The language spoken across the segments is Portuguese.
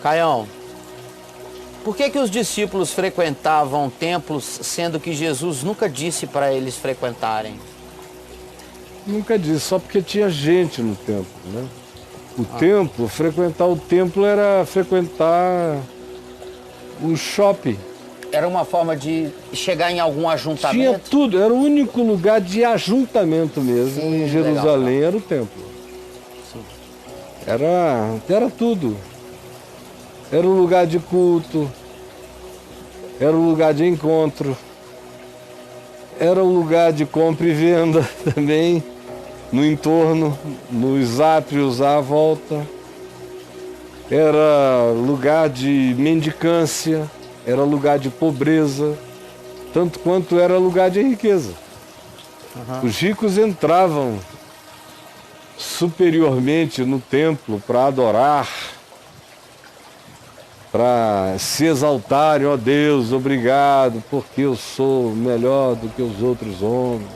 Caião, por que os discípulos frequentavam templos, sendo que Jesus nunca disse para eles frequentarem? Nunca disse, só porque tinha gente no templo, né? O templo, frequentar o templo era frequentar o shopping. Era uma forma de chegar em algum ajuntamento? Tinha tudo, era o único lugar de ajuntamento mesmo. Sim, em Jerusalém legal. era o templo. Sim. Era tudo. Era um lugar de culto, era um lugar de encontro, era um lugar de compra e venda também, no entorno, nos átrios à volta. Era lugar de mendicância, era lugar de pobreza, tanto quanto era lugar de riqueza. Os ricos entravam superiormente no templo para adorar, para se exaltarem, ó Deus, obrigado, porque eu sou melhor do que os outros homens.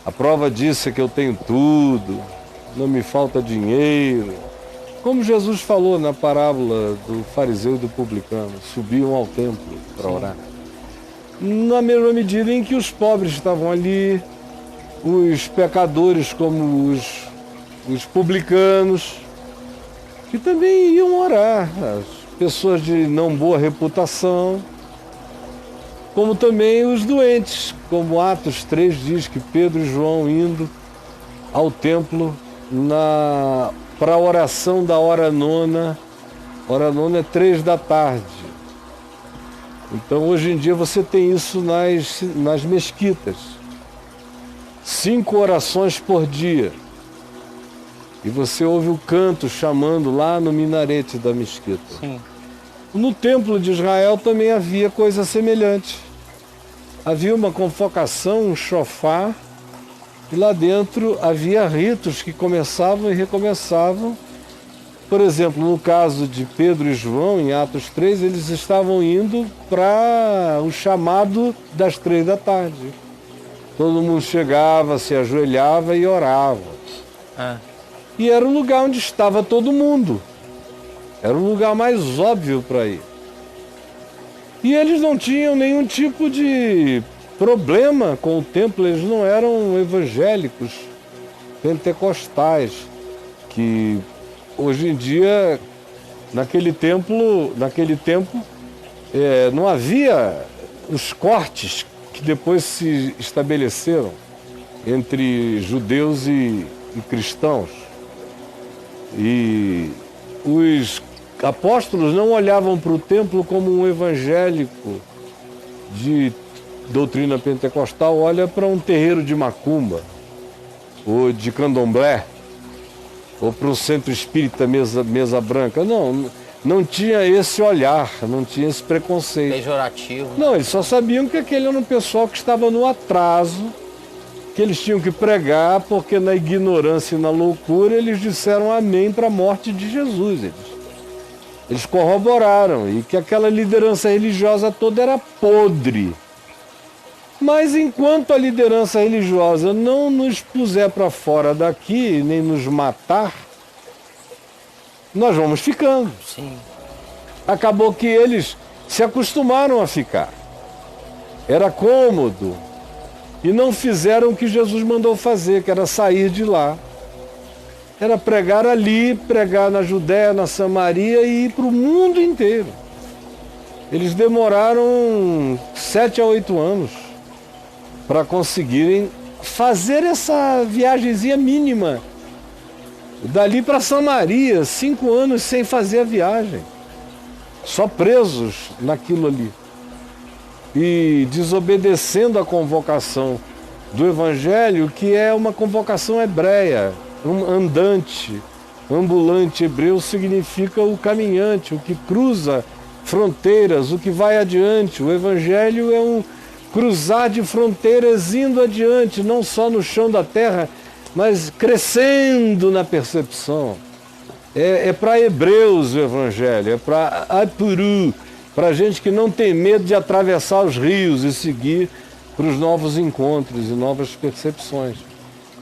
A prova disso é que eu tenho tudo, não me falta dinheiro. Como Jesus falou na parábola do fariseu e do publicano, subiam ao templo para orar. Na mesma medida em que os pobres estavam ali, os pecadores como os publicanos, que também iam orar, as pessoas de não boa reputação, como também os doentes, como Atos 3 diz que Pedro e João indo ao templo para a oração da hora nona é 3 da tarde. Então hoje em dia você tem isso nas mesquitas, 5 orações por dia. E você ouve o canto chamando lá no minarete da mesquita. Sim. No templo de Israel também havia coisa semelhante. Havia uma convocação, um shofar, e lá dentro havia ritos que começavam e recomeçavam. Por exemplo, no caso de Pedro e João, em Atos 3, eles estavam indo para o chamado das 3 da tarde. Todo mundo chegava, se ajoelhava e orava. E era um lugar onde estava todo mundo. Era um lugar mais óbvio para ir. E eles não tinham nenhum tipo de problema com o templo, eles não eram evangélicos, pentecostais, que hoje em dia, naquele tempo, não havia os cortes que depois se estabeleceram entre judeus e cristãos. E os apóstolos não olhavam para o templo como um evangélico de doutrina pentecostal olha para um terreiro de macumba, ou de candomblé, ou para um centro espírita mesa branca. Não tinha esse olhar, não tinha esse preconceito. Pejorativo. Não, eles só sabiam que aquele era um pessoal que estava no atraso, que eles tinham que pregar, porque na ignorância e na loucura eles disseram amém para a morte de Jesus. Eles corroboraram, e que aquela liderança religiosa toda era podre. Mas enquanto a liderança religiosa não nos puser para fora daqui, nem nos matar, nós vamos ficando. Sim. Acabou que eles se acostumaram a ficar. Era cômodo. E não fizeram o que Jesus mandou fazer, que era sair de lá. Era pregar ali, pregar na Judéia, na Samaria e ir para o mundo inteiro. Eles demoraram 7 a 8 anos para conseguirem fazer essa viagenzinha mínima. Dali para Samaria, 5 anos sem fazer a viagem. Só presos naquilo ali. E desobedecendo a convocação do Evangelho, que é uma convocação hebreia, um andante, ambulante. Hebreu significa o caminhante, o que cruza fronteiras, o que vai adiante. O Evangelho é um cruzar de fronteiras indo adiante, não só no chão da terra, mas crescendo na percepção. É para hebreus o Evangelho, é para apuru, para gente que não tem medo de atravessar os rios e seguir para os novos encontros e novas percepções.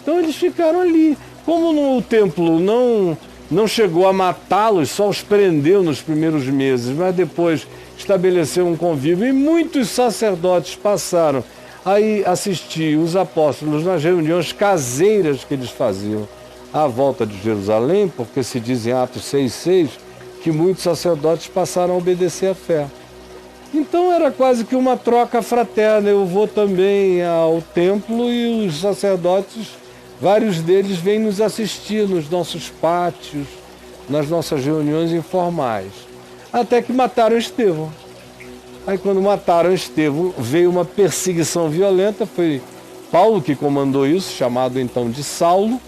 Então eles ficaram ali. Como no templo não não chegou a matá-los, só os prendeu nos primeiros meses, mas depois estabeleceu um convívio e muitos sacerdotes passaram a assistir os apóstolos nas reuniões caseiras que eles faziam à volta de Jerusalém, porque se diz em Atos 6,6 que muitos sacerdotes passaram a obedecer à fé. Então era quase que uma troca fraterna. Eu vou também ao templo e os sacerdotes, vários deles vêm nos assistir nos nossos pátios, nas nossas reuniões informais. Até que mataram Estevão. Aí quando mataram Estevão, veio uma perseguição violenta, foi Paulo que comandou isso, chamado então de Saulo.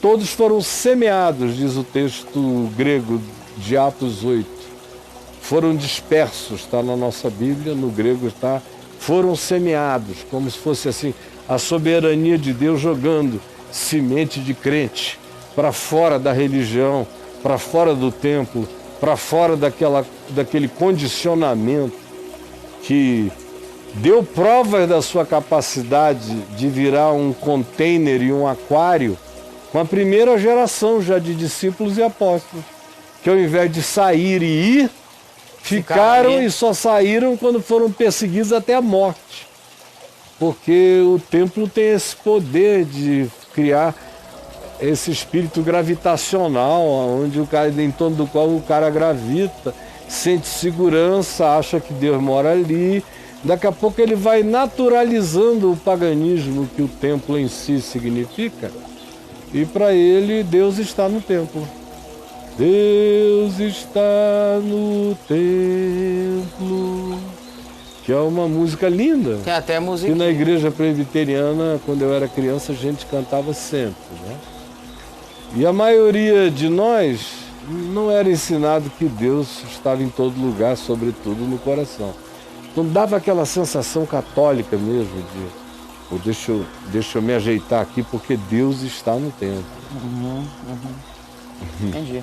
Todos foram semeados, diz o texto grego de Atos 8. Foram dispersos, está na nossa Bíblia, no grego está, foram semeados, como se fosse assim, a soberania de Deus jogando semente de crente para fora da religião, para fora do templo, para fora daquele condicionamento que deu provas da sua capacidade de virar um container e um aquário com a primeira geração já de discípulos e apóstolos, que ao invés de sair e ir, ficaram e só saíram quando foram perseguidos até a morte. Porque o templo tem esse poder de criar esse espírito gravitacional, onde o cara, em torno do qual o cara gravita, sente segurança, acha que Deus mora ali. Daqui a pouco ele vai naturalizando o paganismo que o templo em si significa. E para ele, Deus está no templo. Deus está no templo. Que é uma música linda. Tem até música. Que na igreja presbiteriana, quando eu era criança, a gente cantava sempre, né? E a maioria de nós não era ensinado que Deus estava em todo lugar, sobretudo no coração. Então dava aquela sensação católica mesmo de, deixa eu me ajeitar aqui porque Deus está no templo. Entendi.